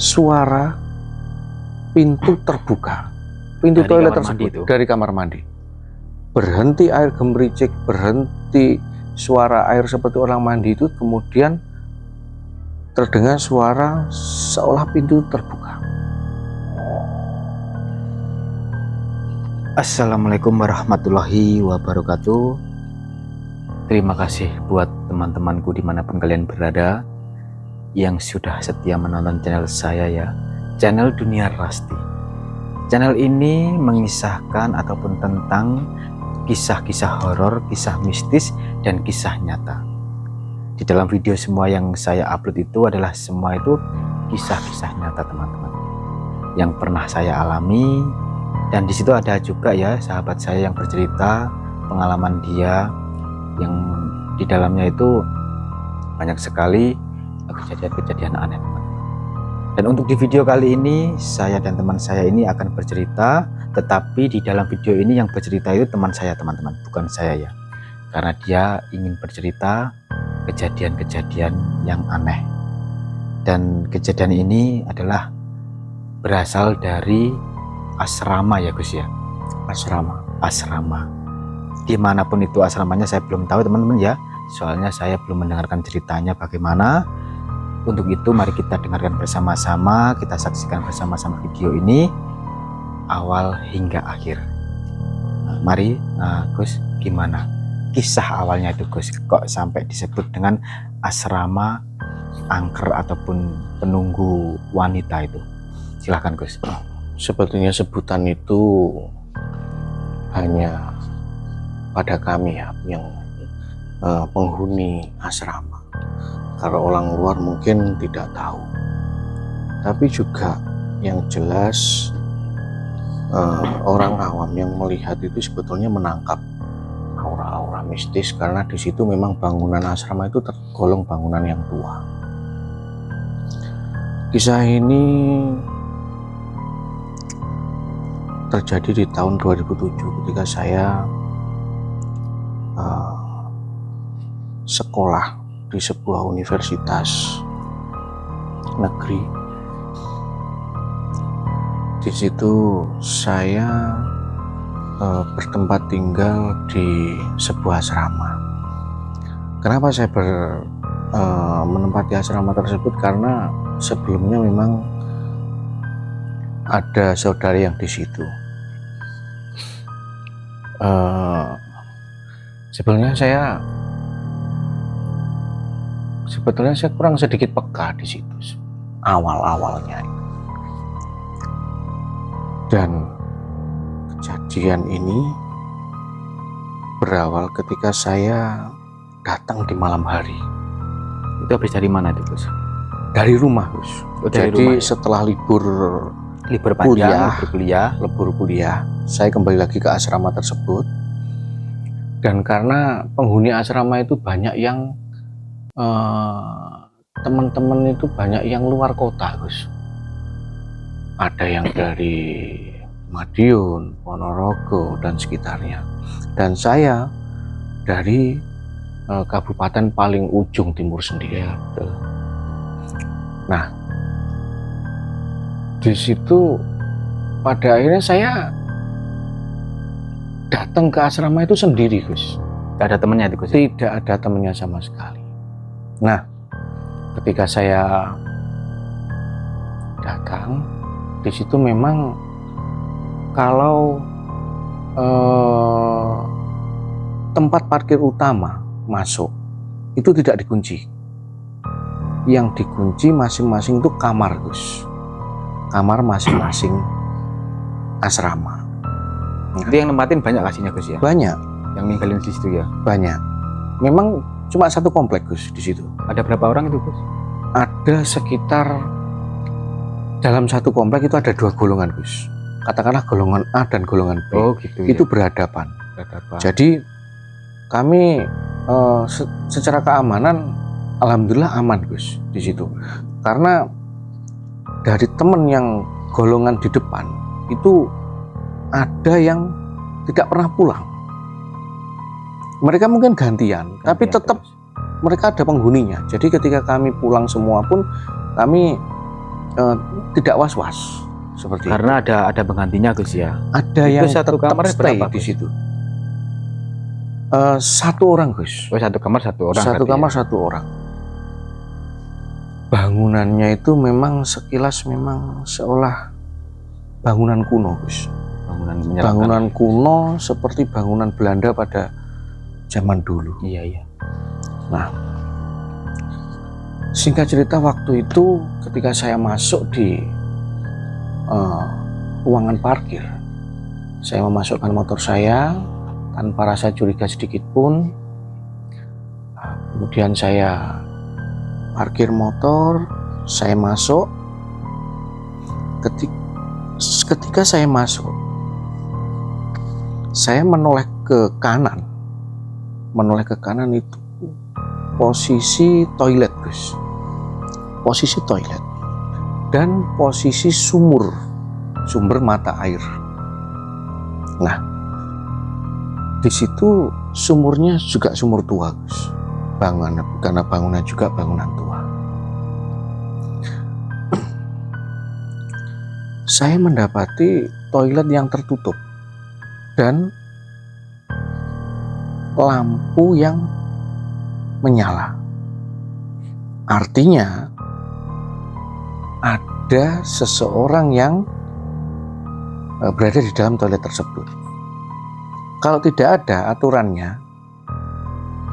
suara pintu terbuka, pintu dari toilet kamar tersebut mandi dari kamar mandi. Berhenti air gemericik, berhenti suara air seperti orang mandi itu, kemudian terdengar suara seolah pintu terbuka. Assalamualaikum warahmatullahi wabarakatuh. Terima kasih buat teman-temanku dimanapun kalian berada yang sudah setia menonton channel saya ya, channel Dunia Rasti. Channel ini mengisahkan ataupun tentang kisah-kisah horor, kisah mistis, dan kisah nyata. Di dalam video semua yang saya upload itu adalah semua itu kisah-kisah nyata teman-teman yang pernah saya alami. Dan di situ ada juga ya sahabat saya yang bercerita pengalaman dia yang di dalamnya itu banyak sekali kejadian-kejadian aneh teman-teman. Dan untuk di video kali ini saya dan teman saya ini akan bercerita, tetapi di dalam video ini yang bercerita itu teman saya teman-teman, bukan saya ya, karena dia ingin bercerita kejadian-kejadian yang aneh. Dan kejadian ini adalah berasal dari asrama ya Gus ya, asrama dimanapun itu asramanya saya belum tahu teman-teman ya, soalnya saya belum mendengarkan ceritanya bagaimana. Untuk itu mari kita dengarkan bersama-sama, kita saksikan bersama-sama video ini awal hingga akhir. Mari Gus, gimana kisah awalnya itu Gus, kok sampai disebut dengan asrama angker ataupun penunggu wanita itu? Silahkan Gus. Sebetulnya sebutan itu hanya pada kami ya, yang penghuni asrama. Karena orang luar mungkin tidak tahu. Tapi juga yang jelas orang awam yang melihat itu sebetulnya menangkap aura-aura mistis, karena di situ memang bangunan asrama itu tergolong bangunan yang tua. Kisah ini terjadi di tahun 2007 ketika saya sekolah di sebuah universitas negeri. Di situ saya bertempat tinggal di sebuah asrama. Kenapa saya menempati asrama tersebut? Karena sebelumnya memang ada saudara yang di situ. Sebetulnya saya kurang sedikit peka di situ awal-awalnya. Dan kejadian ini berawal ketika saya datang di malam hari. Itu habis dari mana itu Gus? Dari rumah Gus. Dari Jadi rumah, ya? Setelah libur panjang, libur kuliah, saya kembali lagi ke asrama tersebut. Dan karena penghuni asrama itu banyak yang teman-teman itu banyak yang luar kota Gus. Ada yang dari Madiun, Ponorogo dan sekitarnya. Dan saya dari kabupaten paling ujung timur sendiri. Ya, betul. Nah, di situ pada akhirnya saya datang ke asrama itu sendiri Gus. Gak ada temennya itu Gus? Tidak ada temennya sama sekali. Nah, ketika saya datang di situ memang kalau tempat parkir utama masuk itu tidak dikunci. Yang dikunci masing-masing itu kamar Gus. Kamar masing-masing asrama. Itu yang nempatin banyak kasihnya Gus ya? Banyak. Yang ninggalin di situ ya? Banyak. Memang cuma satu komplek Gus di situ. Ada berapa orang itu Gus? Ada sekitar, dalam satu komplek itu ada dua golongan Gus. Katakanlah golongan A dan golongan B. Oh gitu. Itu ya? berhadapan. Berhadapan. Jadi kami secara keamanan alhamdulillah aman Gus di situ. Karena dari teman yang golongan di depan itu ada yang tidak pernah pulang. Mereka mungkin gantian, tapi tetap terus. Mereka ada penghuninya. Jadi ketika kami pulang semua pun kami tidak was-was seperti itu. Karena ada penggantinya Gus ya. Ada Itu yang satu tetap kamar stay berapa, di Gus? situ. Satu orang Gus. Oh, satu kamar satu orang. Satu berarti kamar ya? satu orang. Bangunannya itu memang sekilas memang seolah bangunan kuno Gus. Bangunan Bangunan kuno seperti bangunan Belanda pada zaman dulu. Iya iya. Nah, singkat cerita waktu itu ketika saya masuk di ruangan parkir, saya memasukkan motor saya tanpa rasa curiga sedikit pun. Kemudian saya parkir motor, saya masuk. Ketika saya masuk, saya menoleh ke kanan. Menoleh ke kanan itu posisi toilet Gus, posisi toilet dan posisi sumber mata air. Nah, di situ sumurnya juga sumur tua Gus, karena bangunan juga bangunan tua. Saya mendapati toilet yang tertutup dan lampu yang menyala. Artinya ada seseorang yang berada di dalam toilet tersebut. Kalau tidak ada aturannya,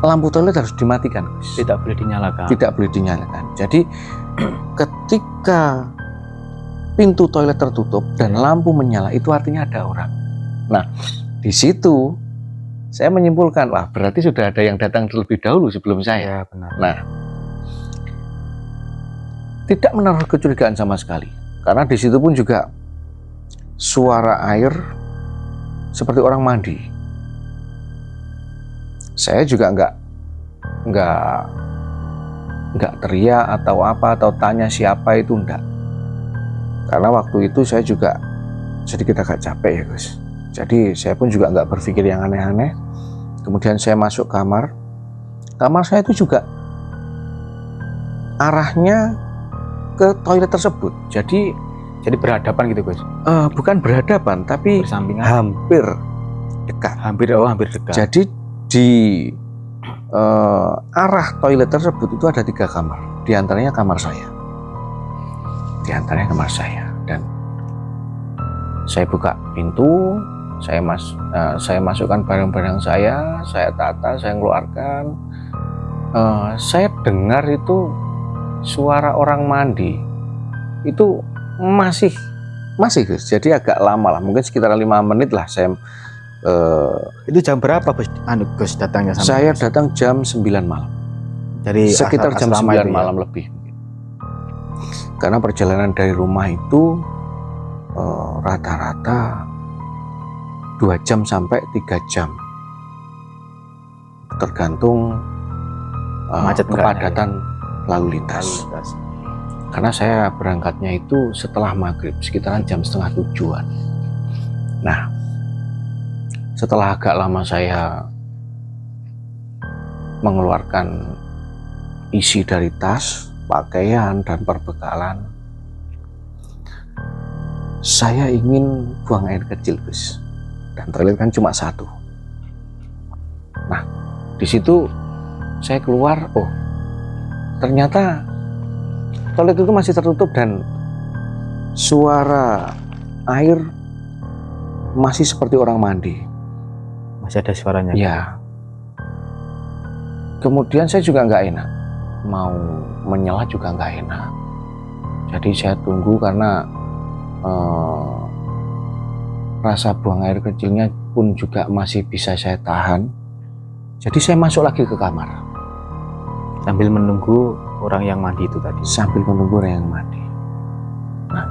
lampu toilet harus dimatikan Gus. Tidak boleh dinyalakan. Tidak boleh dinyalakan. Jadi ketika pintu toilet tertutup dan lampu menyala, itu artinya ada orang. Nah, di situ saya menyimpulkan, wah berarti sudah ada yang datang terlebih dahulu sebelum saya. Ya, benar. Nah, tidak menaruh kecurigaan sama sekali, karena di situ pun juga suara air seperti orang mandi. Saya juga nggak teriak atau apa atau tanya siapa itu, enggak. Karena waktu itu saya juga sedikit agak capek ya Gus. Jadi saya pun juga nggak berpikir yang aneh-aneh. Kemudian saya masuk kamar. Kamar saya itu juga arahnya ke toilet tersebut. Jadi berhadapan gitu Gus. Bukan berhadapan, tapi Bersampingan. hampir dekat. Hampir dekat. Jadi di arah toilet tersebut itu ada 3 kamar. Di antaranya kamar saya. Dan saya buka pintu, saya masukkan barang-barang saya tata, saya keluarkan. Saya dengar itu suara orang mandi. Itu masih Gus. Jadi agak lama lah, mungkin sekitar 5 menit lah saya. Itu jam berapa Gus datangnya? Saya datang jam 9 malam. Jadi Sekitar jam 9 itu malam ya? lebih. Karena perjalanan dari rumah itu rata-rata 2 jam sampai 3 jam, tergantung Macet kepadatan lalu lintas. Karena saya berangkatnya itu setelah maghrib, sekitaran jam 6:30-an. Nah, setelah agak lama saya mengeluarkan isi dari tas, pakaian dan perbekalan, saya ingin buang air kecil Gus, dan toilet kan cuma 1. Nah, di situ saya keluar, oh ternyata toilet itu masih tertutup dan suara air masih seperti orang mandi. Masih ada suaranya. Ya. Kemudian saya juga nggak enak, mau menyela juga nggak enak. Jadi saya tunggu karena rasa buang air kecilnya pun juga masih bisa saya tahan. Jadi saya masuk lagi ke kamar Sambil menunggu orang yang mandi itu tadi. sambil menunggu orang yang mandi. Nah,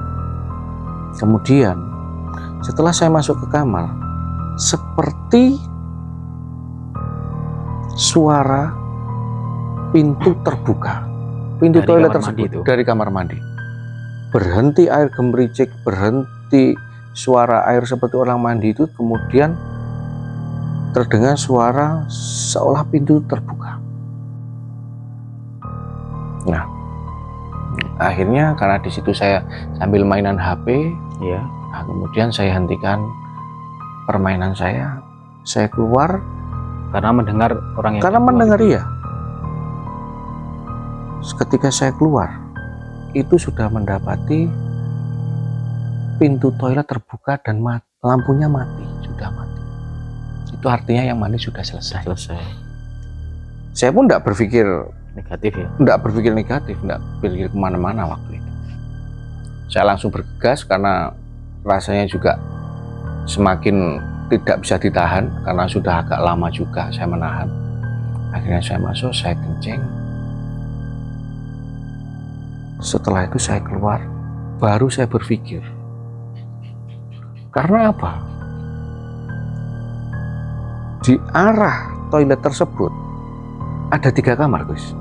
kemudian setelah saya masuk ke kamar, seperti suara pintu terbuka, pintu Dari toilet kamar mandi tersebut itu? dari kamar mandi. Berhenti air gemericik, berhenti suara air seperti orang mandi itu, kemudian terdengar suara seolah pintu terbuka. Nah, Akhirnya karena di situ saya sambil mainan HP, Iya. nah, kemudian saya hentikan permainan saya keluar Karena mendengar orang yang karena di luar mendengar itu. iya. Ketika saya keluar, itu sudah mendapati pintu toilet terbuka dan lampunya mati, sudah mati. Itu artinya yang mandi sudah selesai. Selesai. Saya pun tidak berpikir Negatif ya. negatif, tidak berpikir kemana-mana waktu itu. Saya langsung bergegas karena rasanya juga semakin tidak bisa ditahan karena sudah agak lama juga saya menahan. Akhirnya saya masuk, saya kencing. Setelah itu saya keluar, baru saya berpikir. Karena apa? Di arah toilet tersebut ada 3 kamar, Gus.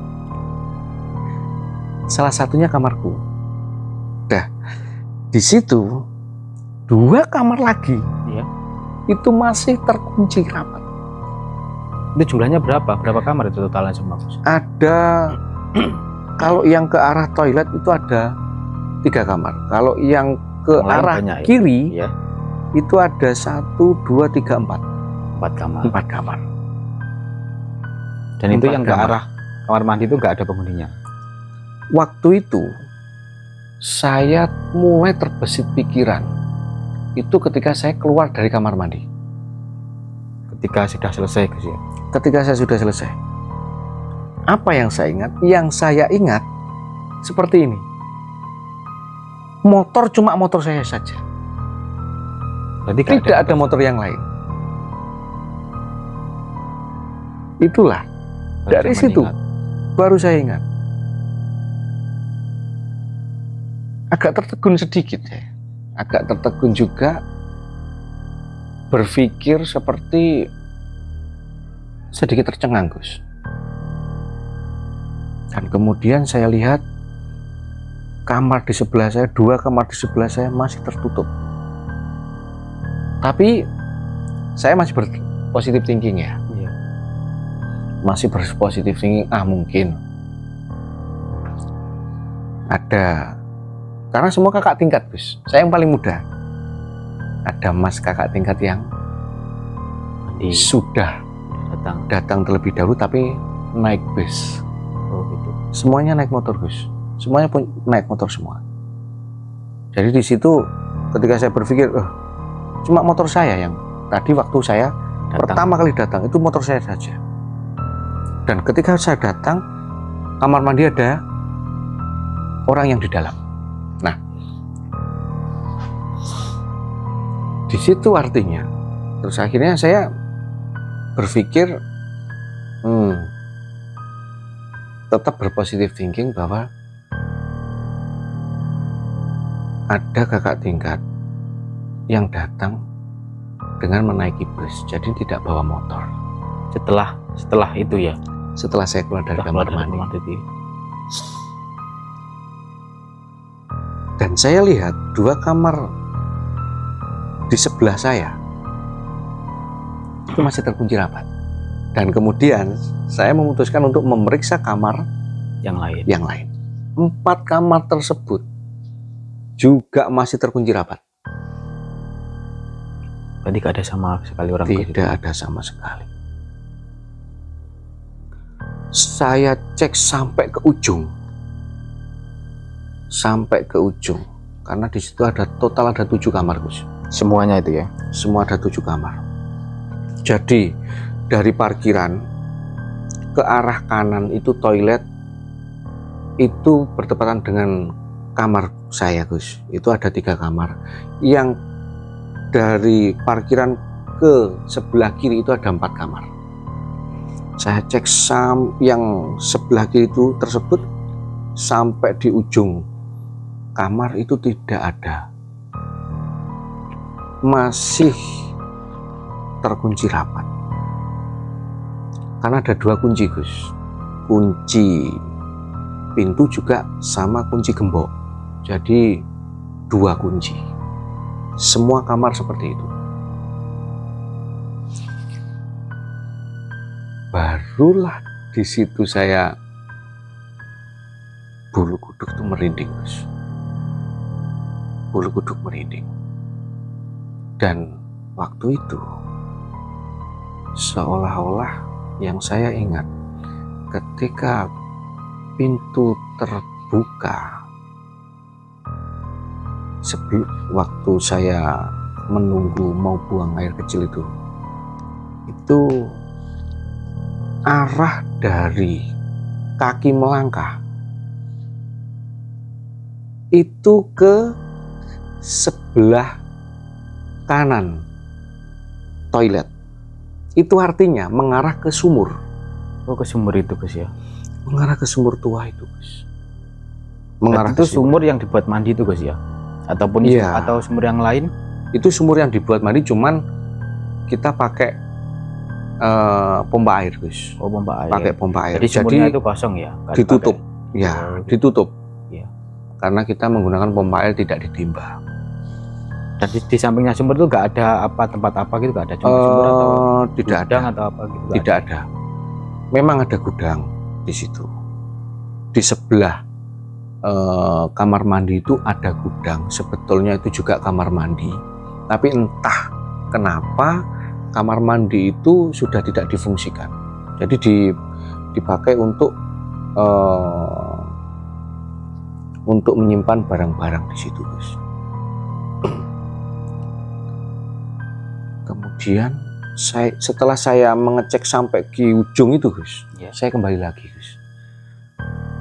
Salah satunya kamarku. Dah, di situ 2 kamar lagi. Iya. Itu masih terkunci rapat. Itu jumlahnya berapa? Berapa kamar itu totalnya semua, Gus? Ada kalau yang ke arah toilet itu ada 3 kamar. Kalau yang ke Yang lain arah banyak ya? kiri Iya. itu ada 1, 2, 3, 4. 4 kamar. 4 kamar. Dan itu 4 yang ke kamar. arah kamar mandi itu nggak ada penghuninya. Waktu itu saya mulai terbesit pikiran. Itu ketika saya keluar dari kamar mandi. Ketika sudah selesai, Gus ya. Ketika saya sudah selesai. Apa yang saya ingat? Yang saya ingat seperti ini. Motor cuma motor saya saja. Berarti nggak Tidak ada motor yang lain. Itulah Baru dari zaman situ ingat. baru saya ingat. Agak tertegun sedikit ya. Agak tertegun juga, berpikir seperti sedikit tercengang, Gus. Dan kemudian saya lihat kamar di sebelah saya, 2 kamar di sebelah saya masih tertutup. Tapi saya masih berpositif thinking ya. Iya. Masih berpositif thinking, mungkin ada. Karena semua kakak tingkat, Gus. Saya yang paling muda. Ada mas kakak tingkat yang Mandi sudah datang terlebih dahulu tapi naik bis. Oh gitu. Semuanya naik motor, Gus. Semuanya pun naik motor semua. Jadi di situ ketika saya berpikir, cuma motor saya yang tadi waktu saya pertama kali datang itu motor saya saja. Dan ketika saya datang, kamar mandi ada orang yang di dalam. Nah, di situ artinya, terus akhirnya saya berpikir, tetap berpositif thinking bahwa ada kakak tingkat yang datang dengan menaiki bus, jadi tidak bawa motor. Setelah itu ya. Setelah saya keluar dari kamar mandi. Dan saya lihat 2 kamar di sebelah saya itu masih terkunci rapat. Dan kemudian saya memutuskan untuk memeriksa kamar yang lain. 4 kamar tersebut juga masih terkunci rapat. Berarti gak ada sama sekali orang. Tidak ada sama sekali. Saya cek sampai ke ujung. Karena di situ ada total 7 kamar, Gus. Semuanya itu ya. Semua ada 7 kamar. Jadi dari parkiran ke arah kanan itu toilet, itu bertepatan dengan kamar saya, Gus. Itu ada 3 kamar. Yang dari parkiran ke sebelah kiri itu ada 4 kamar. Saya cek yang sebelah kiri itu tersebut sampai di ujung kamar itu tidak ada. Masih terkunci rapat. Karena ada 2 kunci, Gus. Kunci pintu juga sama kunci gembok. Jadi 2 kunci. Semua kamar seperti itu. Barulah di situ saya bulu kuduk tuh merinding, Gus. Bulu kuduk merinding. Dan waktu itu seolah-olah yang saya ingat ketika pintu terbuka sebelum waktu saya menunggu mau buang air kecil itu arah dari kaki melangkah itu ke sebelah kanan toilet. Itu artinya mengarah ke sumur. Oh, ke sumur itu, Gus ya. Mengarah ke sumur tua itu, Gus. Mengarah itu sumur yang dibuat mandi itu, Gus ya. Ataupun iya, atau sumur yang lain? Itu sumur yang dibuat mandi, cuman kita pakai pompa air, Gus. Oh, pompa air. Pakai pompa air. Jadi sumurnya itu kosong ya? Ditutup. Pakai. Ya, Oh, ditutup. Iya. Karena kita menggunakan pompa air tidak ditimba. Dan di sampingnya sumur itu nggak ada tempat apa gitu, nggak ada cuma sumur atau tidak gudang ada atau apa gitu? Tidak ada. Memang ada gudang di situ. Di sebelah kamar mandi itu ada gudang. Sebetulnya itu juga kamar mandi. Tapi entah kenapa kamar mandi itu sudah tidak difungsikan. Jadi dipakai untuk menyimpan barang-barang di situ, Gus. Kemudian setelah saya mengecek sampai ke ujung itu, Gus, Ya. saya kembali lagi, Gus.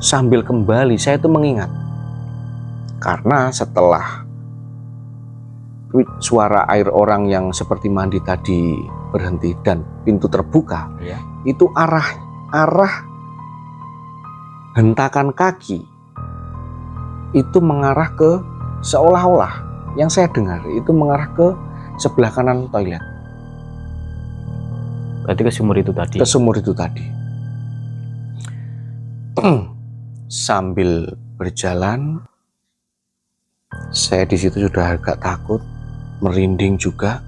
Sambil kembali saya itu mengingat, karena setelah suara air orang yang seperti mandi tadi berhenti dan pintu terbuka, Ya. itu arah hentakan kaki itu mengarah ke, seolah-olah yang saya dengar itu mengarah ke sebelah kanan toilet. Berarti ke sumur itu tadi. Ke sumur itu tadi. Sambil berjalan, saya di situ sudah agak takut, merinding juga,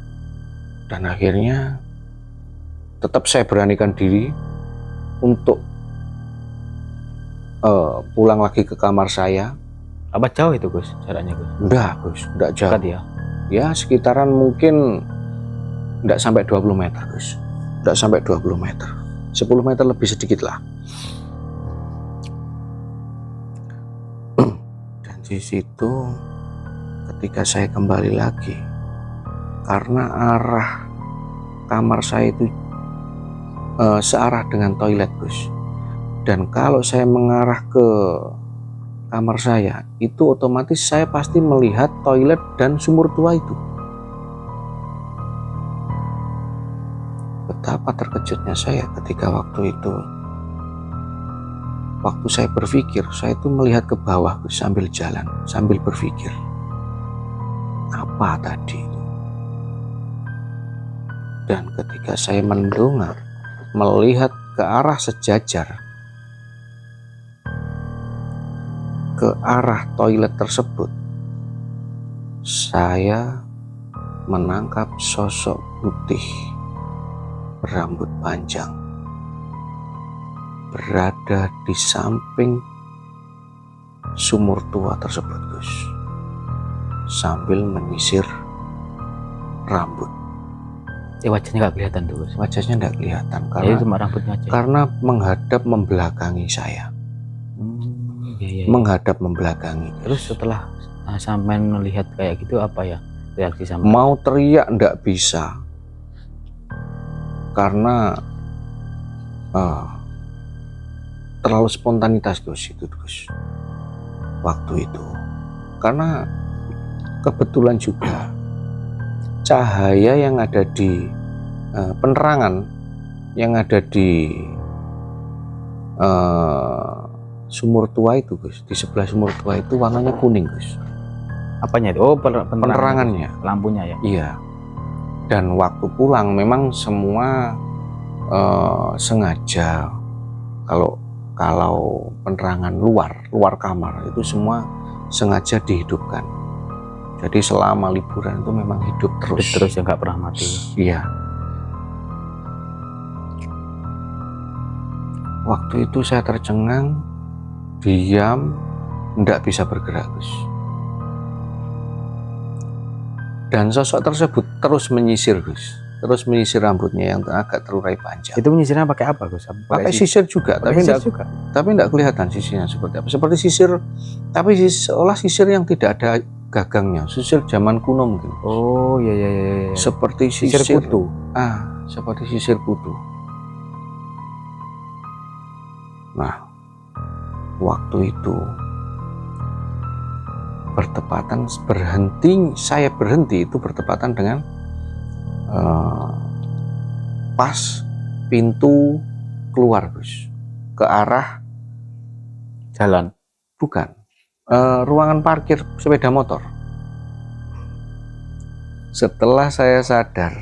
dan akhirnya tetap saya beranikan diri untuk pulang lagi ke kamar saya. Apa jauh itu, Gus, jaraknya, Gus? Enggak, Gus, enggak jauh. Dekat ya? Ya sekitaran mungkin enggak sampai 20 meter, Gus. Enggak sampai 20 meter. 10 meter lebih sedikit lah. Dan di situ ketika saya kembali lagi, karena arah kamar saya itu searah dengan toilet, Gus. Dan kalau saya mengarah ke kamar saya, itu otomatis saya pasti melihat toilet dan sumur tua itu. Betapa terkejutnya saya ketika waktu itu. Waktu saya berpikir, saya itu melihat ke bawah sambil jalan, sambil berpikir, apa tadi itu? Dan ketika saya mendongak, melihat ke arah sejajar, ke arah toilet tersebut, saya menangkap sosok putih berambut panjang berada di samping sumur tua tersebut, Gus, sambil menyisir rambut. Wajahnya nggak kelihatan tuh, Gus. Wajahnya tidak kelihatan Jadi cuma rambutnya aja. karena menghadap membelakangi saya. Iya. Menghadap membelakangi. Terus setelah sampean melihat kayak gitu, apa ya reaksi sampean? Mau teriak ndak bisa, karena terlalu spontanitas, Gus, itu, Gus, waktu itu. Karena kebetulan juga cahaya yang ada di penerangan yang ada di sumur tua itu, Gus, di sebelah sumur tua itu warnanya kuning, Gus. Apanya itu? Oh, Penerangannya. Lampunya ya? Iya. Dan waktu pulang memang semua sengaja, kalau penerangan luar kamar itu semua sengaja dihidupkan. Jadi selama liburan itu memang hidup terus ya, nggak pernah mati. Iya. Waktu itu saya tercengang, diam, tidak bisa bergerak, Gus. Dan sosok tersebut terus menyisir, Gus. Terus menyisir rambutnya yang agak terurai panjang. Itu menyisirnya pakai apa, Gus? Pakai sisir juga, pakai sisir tapi juga. tidak kelihatan sisirnya seperti apa. Seperti sisir, tapi seolah sisir yang tidak ada gagangnya, sisir zaman kuno mungkin. Oh iya iya iya. Seperti sisir kutu. Seperti sisir kutu. Nah, waktu itu bertepatan saya berhenti itu bertepatan dengan pas pintu keluar, Gus, ke arah jalan. Bukan, ruangan parkir sepeda motor. Setelah saya sadar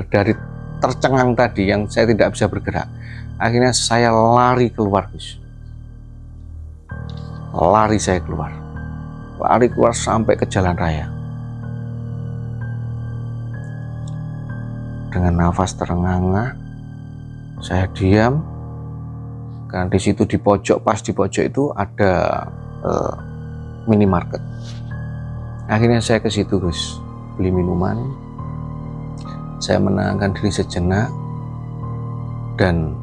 dari tercengang tadi yang saya tidak bisa bergerak, akhirnya saya lari keluar, Gus. Lari keluar sampai ke jalan raya. Dengan nafas terengah-engah, saya diam. Karena di situ pas di pojok itu ada minimarket. Akhirnya saya ke situ, Gus, beli minuman. Saya menenangkan diri sejenak, dan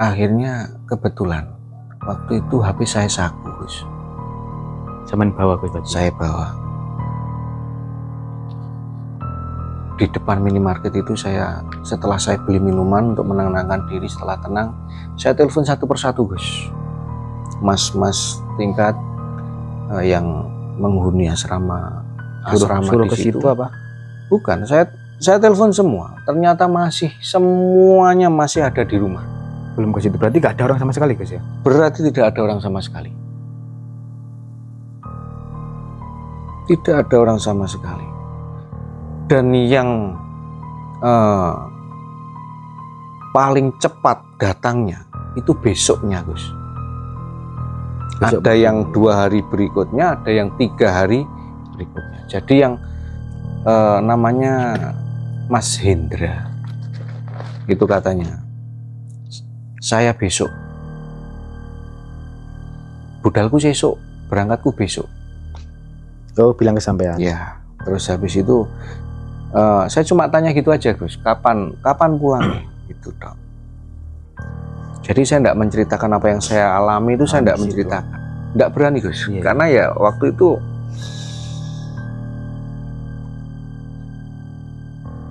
akhirnya kebetulan waktu itu HP saya saku, Gus. Zaman bawa, Gus? Saya bawa. Di depan minimarket itu setelah saya beli minuman untuk menenangkan diri, setelah tenang, saya telepon satu persatu, Gus. Mas-mas tingkat yang menghuni asrama suruh di ke situ apa? Bukan, saya telepon semua. Ternyata semuanya masih ada di rumah. Belum ke situ, berarti nggak ada orang sama sekali, Gus ya? Berarti tidak ada orang sama sekali. Tidak ada orang sama sekali. Dan yang paling cepat datangnya itu besoknya, Gus. Ada yang 2 hari berikutnya, ada yang 3 hari berikutnya. Jadi yang namanya Mas Hendra itu katanya, saya besok, budalku besok, berangkatku besok. Oh, bilang kesampaian. Ya, terus habis itu saya cuma tanya gitu aja, Gus, kapan pulang gitu dong. Jadi saya tidak menceritakan apa yang saya alami itu, saya tidak menceritakan, tidak berani, Gus. Iya. Karena ya waktu itu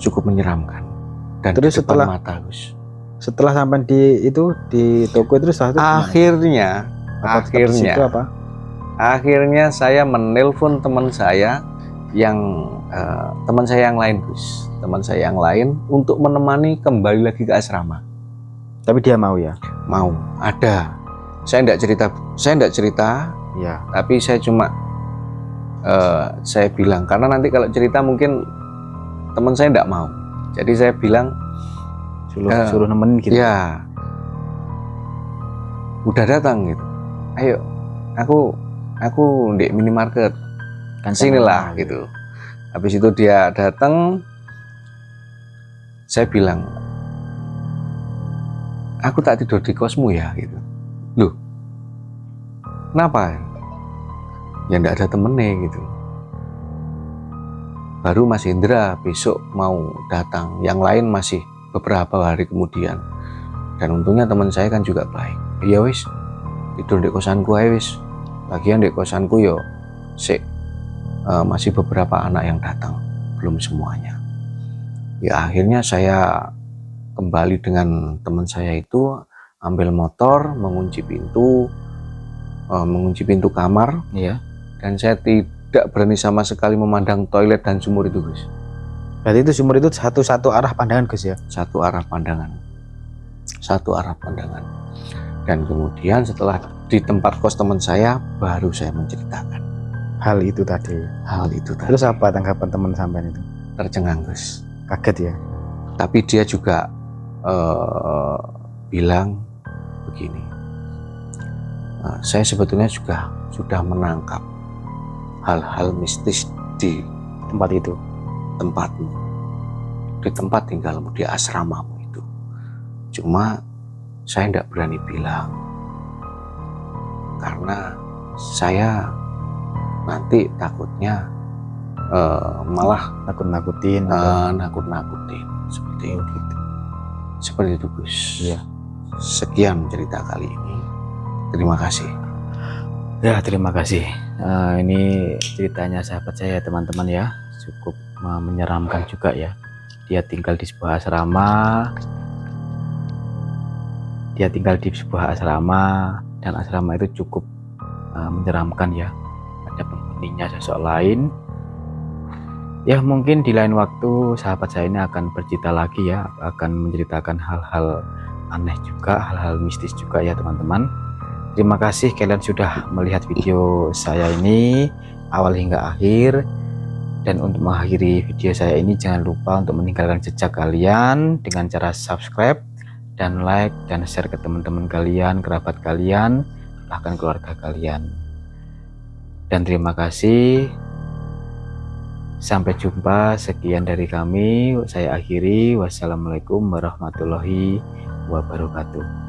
cukup menyeramkan. Dan terus setelah mata, Gus. Setelah sampai di toko terus akhirnya saya menelpon teman saya yang lain, Gus. Teman saya yang lain untuk menemani kembali lagi ke asrama. Tapi dia mau ya? Mau, ada. Saya tidak cerita. Ya. Tapi saya cuma saya bilang, karena nanti kalau cerita mungkin teman saya tidak mau. Jadi saya bilang suruh nemenin gitu. Ya. Udah datang gitu. Ayo, aku di minimarket. Kan sinilah gitu. Habis itu dia datang, saya bilang, aku tak tidur di kosmu ya gitu. Loh, kenapa? Ya enggak ada temennya gitu. Baru Mas Hendra besok mau datang, yang lain masih beberapa hari kemudian. Dan untungnya teman saya kan juga baik. Ya wis, tidur di kosanku aja wis. Lagian di kosanku yo masih beberapa anak yang datang, belum semuanya. Ya akhirnya saya kembali dengan teman saya itu, ambil motor, mengunci pintu kamar. Iya. Dan saya tidak berani sama sekali memandang toilet dan sumur itu, Gus. Berarti itu sumur itu satu arah pandangan, Gus ya? Satu arah pandangan. Dan kemudian setelah di tempat kos teman saya, baru saya menceritakan hal itu tadi. Terus apa tanggapan teman sampean itu? Tercengang, Gus. Kaget ya? Tapi dia juga bilang begini, saya sebetulnya juga sudah menangkap hal-hal mistis di tempat itu, tempatmu, di tempat tinggalmu, di asramamu itu. Cuma saya tidak berani bilang. karena saya nanti takutnya malah Nakut-nakutin. nakut-nakutin seperti itu. Gitu. Seperti itu Gus. Iya. Sekian cerita kali ini. Terima kasih. Ya, terima kasih. Ini ceritanya sahabat saya teman-teman ya, cukup menyeramkan juga ya. Dia tinggal di sebuah asrama. Dan asrama itu cukup menyeramkan ya. Ada penghuninya sosok lain. Ya, mungkin di lain waktu sahabat saya ini akan bercerita lagi ya, akan menceritakan hal-hal aneh juga, hal-hal mistis juga ya teman-teman. Terima kasih kalian sudah melihat video saya ini awal hingga akhir. Dan untuk mengakhiri video saya ini, jangan lupa untuk meninggalkan jejak kalian dengan cara subscribe dan like dan share ke teman-teman kalian, kerabat kalian, bahkan keluarga kalian. Dan terima kasih. Sampai jumpa. Sekian dari kami. Saya akhiri. Wassalamualaikum warahmatullahi wabarakatuh.